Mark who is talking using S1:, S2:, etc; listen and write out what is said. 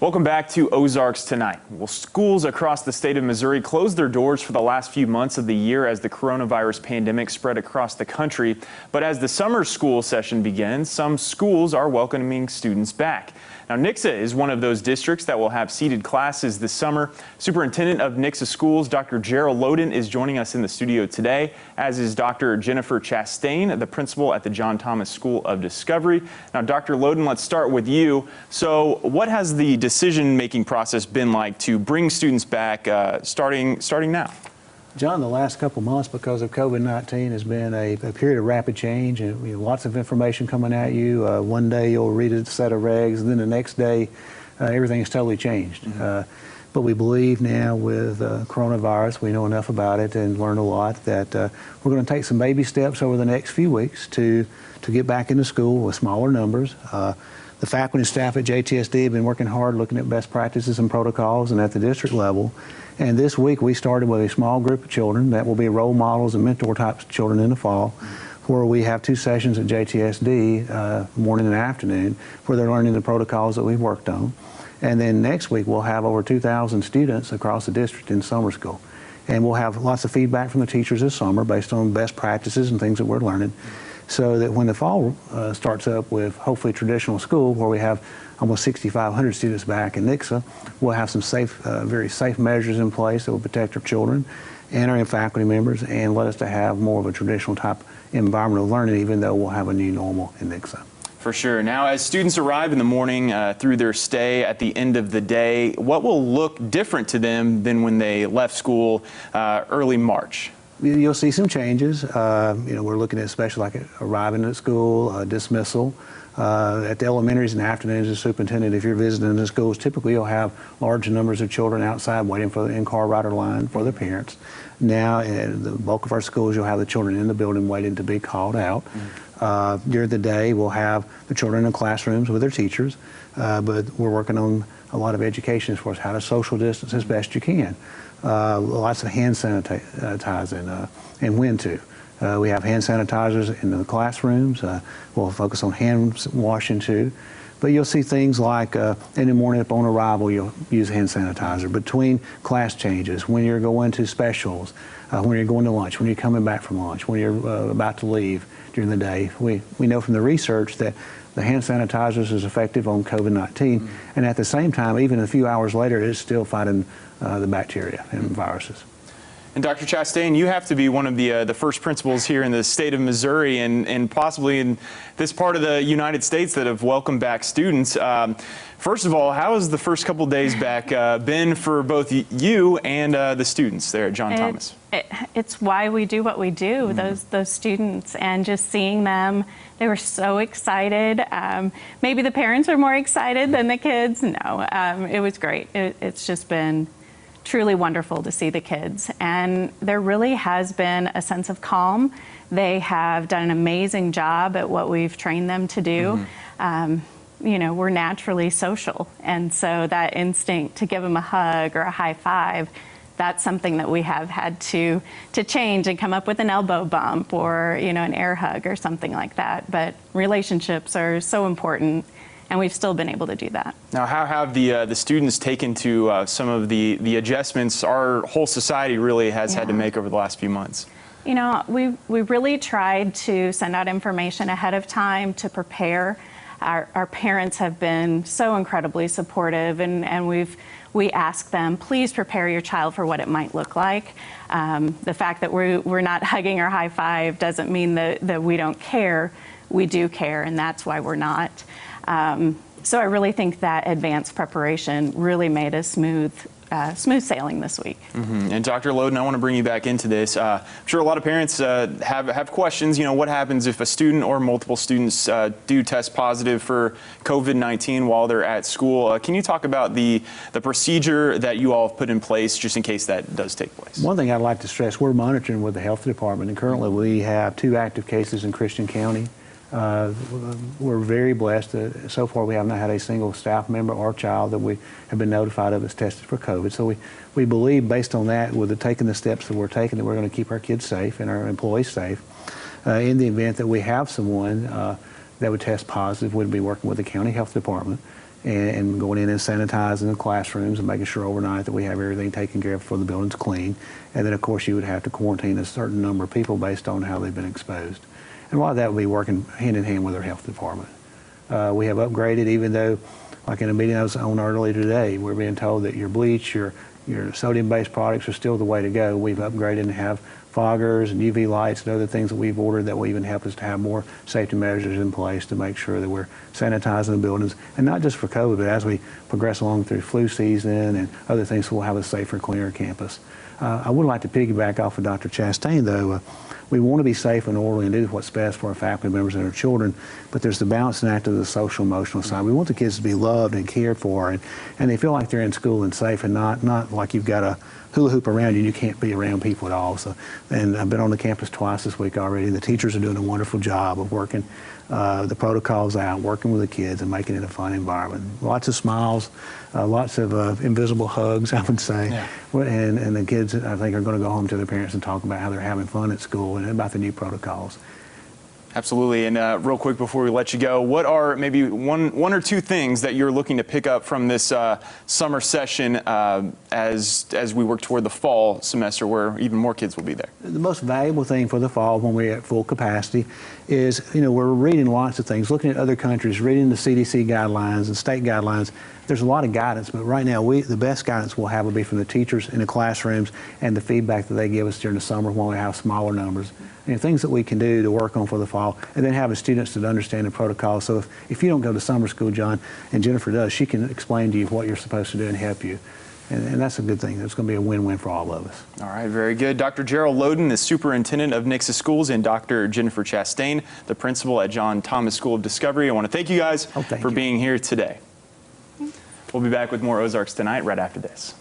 S1: Welcome back to Ozarks Tonight. Well, schools across the state of Missouri closed their doors for the last few months of the year as the coronavirus pandemic spread across the country. But as the summer school session begins, some schools are welcoming students back. Now, Nixa is one of those districts that will have seated classes this summer. Superintendent of Nixa Schools, Dr. Gerald Loden, is joining us in the studio today, as is Dr. Jennifer Chastain, the principal at the John Thomas School of Discovery. Now, Dr. Loden, let's start with you. So what has the decision-making process been like to bring students back starting now?
S2: John, the last couple months, because of COVID-19, has been a period of rapid change, and lots of information coming at you. One day you'll read a set of regs, and then the next day everything is totally changed. But we believe now with coronavirus, we know enough about it and learned a lot that we're going to take some baby steps over the next few weeks to get back into school with smaller numbers. The faculty and staff at JTSD have been working hard looking at best practices and protocols and at the district level. And this week we started with a small group of children that will be role models and mentor types of children in the fall, where we have 2 sessions at JTSD, morning and afternoon, where they're learning the protocols that we've worked on. And then next week we'll have over 2,000 students across the district in summer school. And we'll have lots of feedback from the teachers this summer based on best practices and things that we're learning, so that when the fall starts up with hopefully traditional school, where we have almost 6,500 students back in Nixa, we'll have some very safe measures in place that will protect our children and our faculty members and let us to have more of a traditional type environment of learning, even though we'll have a new normal in Nixa.
S1: For sure. Now, as students arrive in the morning through their stay at the end of the day, what will look different to them than when they left school early March?
S2: You'll see some changes. We're looking at especially like arriving at school, dismissal. At the elementaries and afternoons, as superintendent, if you're visiting the schools, typically you'll have large numbers of children outside waiting for the in-car rider line for their parents. Now, in the bulk of our schools, you'll have the children in the building waiting to be called out. During the day, we'll have the children in classrooms with their teachers, but we're working on a lot of education as far as how to social distance as best you can. Lots of hand sanitizing and when to. We have hand sanitizers in the classrooms. We'll focus on hand washing too. But you'll see things like in the morning upon arrival, you'll use hand sanitizer. Between class changes, when you're going to specials, when you're going to lunch, when you're coming back from lunch, when you're about to leave during the day. We know from the research that the hand sanitizers is effective on COVID-19, and at the same time, even a few hours later, it's still fighting the bacteria and viruses.
S1: And Dr. Chastain, you have to be one of the first principals here in the state of Missouri and possibly in this part of the United States that have welcomed back students. First of all, how has the first couple days back been for both you and the students there at John Thomas?
S3: It's why we do what we do, those students, and just seeing them, they were so excited. Maybe the parents are more excited than the kids. No, it was great. It's just been truly wonderful to see the kids, and there really has been a sense of calm. They have done an amazing job at what we've trained them to do. We're naturally social, and so that instinct to give them a hug or a high five, that's something that we have had to change and come up with an elbow bump or an air hug or something like that. But relationships are so important, and we've still been able to do that.
S1: Now, how have the students taken to some of the adjustments our whole society really has had to make over the last few months?
S3: We really tried to send out information ahead of time to prepare. Our parents have been so incredibly supportive, and we ask them, please prepare your child for what it might look like. The fact that we're not hugging or high five doesn't mean that we don't care. We do care, and that's why we're not. So I really think that advanced preparation really made us smooth sailing this week.
S1: And Dr. Loden, I want to bring you back into this. I'm sure a lot of parents have questions. What happens if a student or multiple students do test positive for COVID-19 while they're at school? Can you talk about the procedure that you all have put in place just in case that does take place?
S2: One thing I'd like to stress, we're monitoring with the health department, and currently we have 2 active cases in Christian County. We're very blessed that so far we have not had a single staff member or child that we have been notified of that's tested for COVID. So we believe, based on that, with taking the steps that we're taking, that we're going to keep our kids safe and our employees safe. In the event that we have someone that would test positive, we'd be working with the county health department and going in and sanitizing the classrooms and making sure overnight that we have everything taken care of before the building's clean. And then, of course, you would have to quarantine a certain number of people based on how they've been exposed. And a lot of that would be working hand in hand with our health department. We have upgraded, even though, like in a meeting I was on earlier today, we're being told that your bleach, your sodium-based products are still the way to go. We've upgraded and have foggers and UV lights and other things that we've ordered that will even help us to have more safety measures in place to make sure that we're sanitizing the buildings, and not just for COVID, but as we progress along through flu season and other things, so we'll have a safer, cleaner campus. I would like to piggyback off of Dr. Chastain, though. We want to be safe and orderly and do what's best for our faculty members and our children, but there's the balancing act of the social emotional side. We want the kids to be loved and cared for, and they feel like they're in school and safe, and not like you've got a hula hoop around you and you can't be around people at all. So, and I've been on the campus twice this week already. The teachers are doing a wonderful job of working the protocols out, working with the kids and making it a fun environment. Lots of smiles, lots of invisible hugs, I would say.
S1: Yeah.
S2: And the kids, I think, are going to go home to their parents and talk about how they're having fun at school and about the new protocols.
S1: Absolutely. And real quick before we let you go, what are maybe one or two things that you're looking to pick up from this summer session as we work toward the fall semester where even more kids will be there?
S2: The most valuable thing for the fall when we're at full capacity is, we're reading lots of things, looking at other countries, reading the CDC guidelines and state guidelines. There's a lot of guidance, but right now the best guidance we'll have will be from the teachers in the classrooms and the feedback that they give us during the summer when we have smaller numbers. And things that we can do to work on for the fall, and then having students that understand the protocol. So if you don't go to summer school, John, and Jennifer does, she can explain to you what you're supposed to do and help you. And that's a good thing. It's going to be a win-win for all of us.
S1: All right, very good. Dr. Gerald Loden, the superintendent of Nixa Schools, and Dr. Jennifer Chastain, the principal at John Thomas School of Discovery. I want to thank you guys for being here today. We'll be back with more Ozarks Tonight right after this.